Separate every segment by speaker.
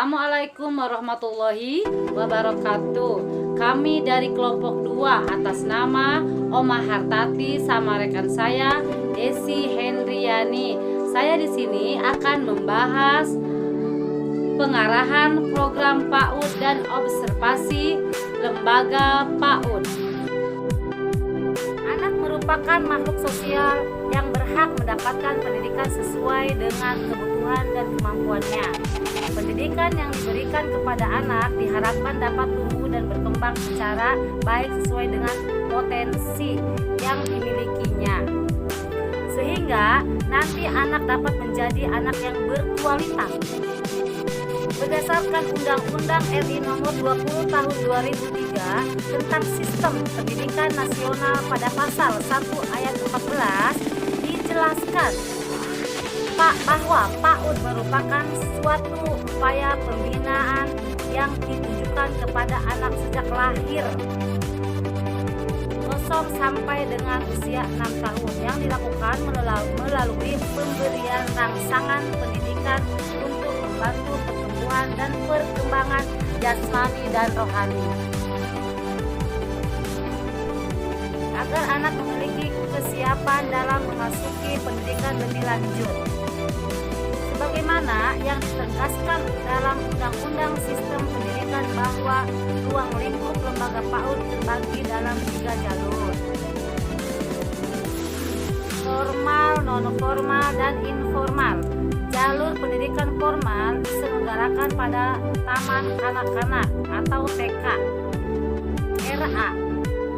Speaker 1: Assalamualaikum warahmatullahi wabarakatuh. Kami dari kelompok 2 atas nama Oma Hartati sama rekan saya Desi Hendriani. Saya di sini akan membahas pengarahan program PAUD dan observasi lembaga PAUD. Anak merupakan makhluk sosial yang berhak mendapatkan pendidikan sesuai dengan kebutuhan dan kemampuannya. Pendidikan yang diberikan kepada anak diharapkan dapat tumbuh dan berkembang secara baik sesuai dengan potensi yang dimilikinya, sehingga nanti anak dapat menjadi anak yang berkualitas. Berdasarkan Undang-Undang RI Nomor 20 Tahun 2003 tentang Sistem Pendidikan Nasional pada Pasal 1 Ayat 14 dijelaskan bahwa PAUD merupakan suatu upaya pembinaan yang ditujukan kepada anak sejak lahir 0 sampai dengan usia 6 tahun yang dilakukan melalui pemberian rangsangan pendidikan untuk membantu pertumbuhan dan perkembangan jasmani dan rohani, agar anak memiliki kesiapan dalam memasuki pendidikan lebih lanjut. Sebagaimana yang ditegaskan dalam Undang-Undang Sistem Pendidikan bahwa ruang lingkup lembaga PAUD terbagi dalam 3 jalur: formal, non-formal, dan informal. Jalur pendidikan formal diselenggarakan pada Taman Kanak-kanak atau TK RA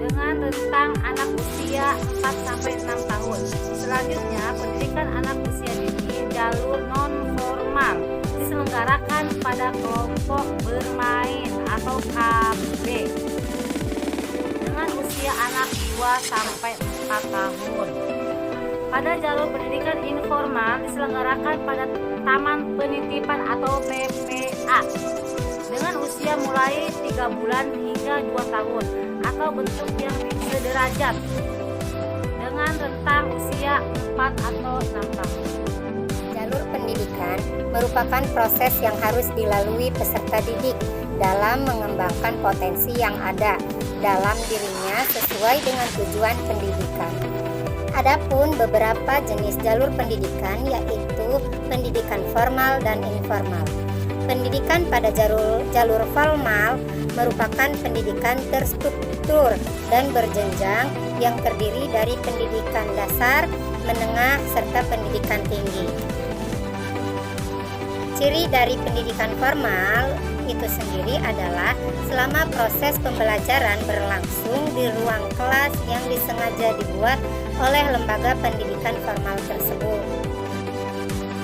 Speaker 1: dengan rentang anak usia 4-6 tahun. Selanjutnya, pendidikan anak usia dini jalur non-formal diselenggarakan pada kelompok bermain atau KB dengan usia anak 2-4 tahun. Pada jalur pendidikan informal diselenggarakan pada Taman Penitipan atau TPA dengan usia mulai 3 bulan hingga 2 tahun atau bentuk yang sederajat dengan rentang usia 4 atau 6 tahun.
Speaker 2: Jalur pendidikan merupakan proses yang harus dilalui peserta didik dalam mengembangkan potensi yang ada dalam dirinya sesuai dengan tujuan pendidikan. Adapun beberapa jenis jalur pendidikan yaitu pendidikan formal dan informal. Pendidikan pada jalur formal merupakan pendidikan terstruktur dan berjenjang yang terdiri dari pendidikan dasar, menengah, serta pendidikan tinggi. Ciri dari pendidikan formal itu sendiri adalah selama proses pembelajaran berlangsung di ruang kelas yang disengaja dibuat oleh lembaga pendidikan formal tersebut.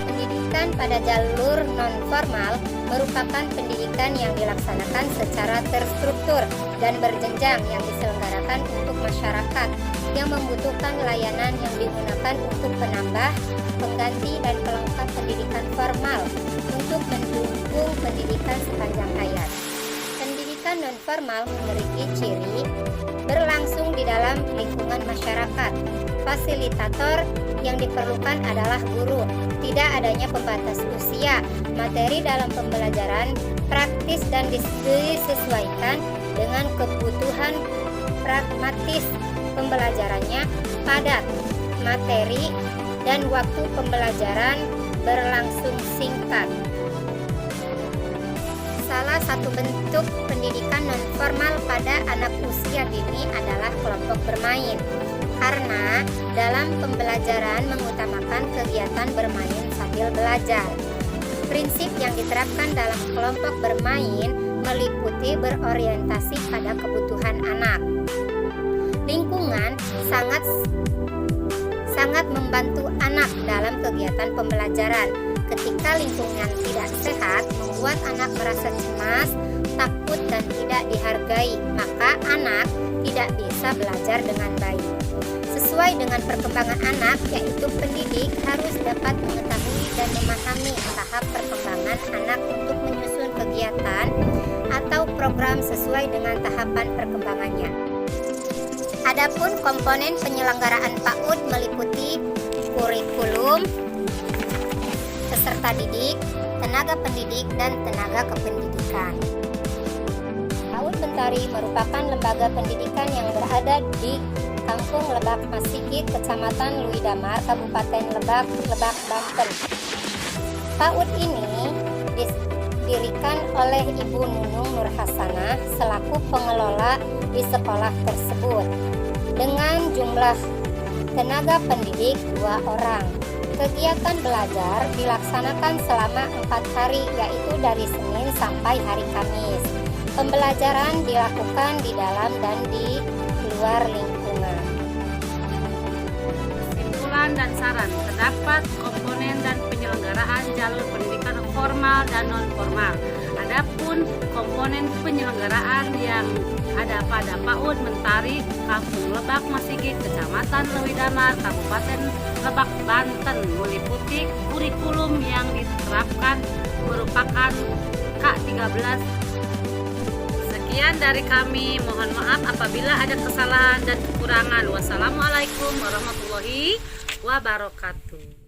Speaker 2: Pendidikan pada jalur non-formal merupakan pendidikan yang dilaksanakan secara terstruktur dan berjenjang yang diselenggarakan untuk masyarakat yang membutuhkan layanan yang digunakan untuk penambah, pengganti, dan pelengkap pendidikan formal untuk mendukung pendidikan sepanjang hayat. Pendidikan non-formal memiliki ciri berlangsung di dalam lingkungan masyarakat. Fasilitator yang diperlukan adalah guru. Tidak adanya pembatas usia. Materi dalam pembelajaran praktis dan disesuaikan dengan kebutuhan pragmatis. Pembelajarannya padat. Materi dan waktu pembelajaran berlangsung singkat. Salah satu bentuk pendidikan non-formal pada anak usia dini adalah kelompok bermain, karena dalam pembelajaran mengutamakan kegiatan bermain sambil belajar. Prinsip yang diterapkan dalam kelompok bermain meliputi berorientasi pada kebutuhan anak. Lingkungan sangat membantu anak dalam kegiatan pembelajaran. Ketika lingkungan tidak sehat, membuat anak merasa cemas, takut, dan tidak dihargai, maka anak tidak bisa belajar dengan baik. Sesuai dengan perkembangan anak, yaitu pendidik harus dapat mengetahui dan memahami tahap perkembangan anak untuk menyusun kegiatan atau program sesuai dengan tahapan perkembangannya. Adapun komponen penyelenggaraan PAUD meliputi kurikulum, peserta didik, tenaga pendidik dan tenaga kependidikan. PAUD Mentari merupakan lembaga pendidikan yang berada di Kampung Lebak Masigit, Kecamatan Lui Damar, Kabupaten Lebak, Banten. PAUD ini didirikan oleh Ibu Nunung Nurhasanah selaku pengelola di sekolah tersebut dengan jumlah tenaga pendidik 2 orang. Kegiatan belajar dilaksanakan selama 4 hari, yaitu dari Senin sampai hari Kamis. Pembelajaran dilakukan di dalam dan di luar lingkungan.
Speaker 1: Kesimpulan dan saran, terdapat komponen dan penyelenggaraan jalur pendidikan formal dan non-formal. Adapun komponen penyelenggaraan yang ada pada PAUD Mentari Kampung Lebak Masigit, Kecamatan Lui Damar, Kabupaten Lebak, Banten meliputi kurikulum yang diterapkan merupakan K13. Sekian dari kami, mohon maaf apabila ada kesalahan dan kekurangan. Wassalamualaikum warahmatullahi wabarakatuh.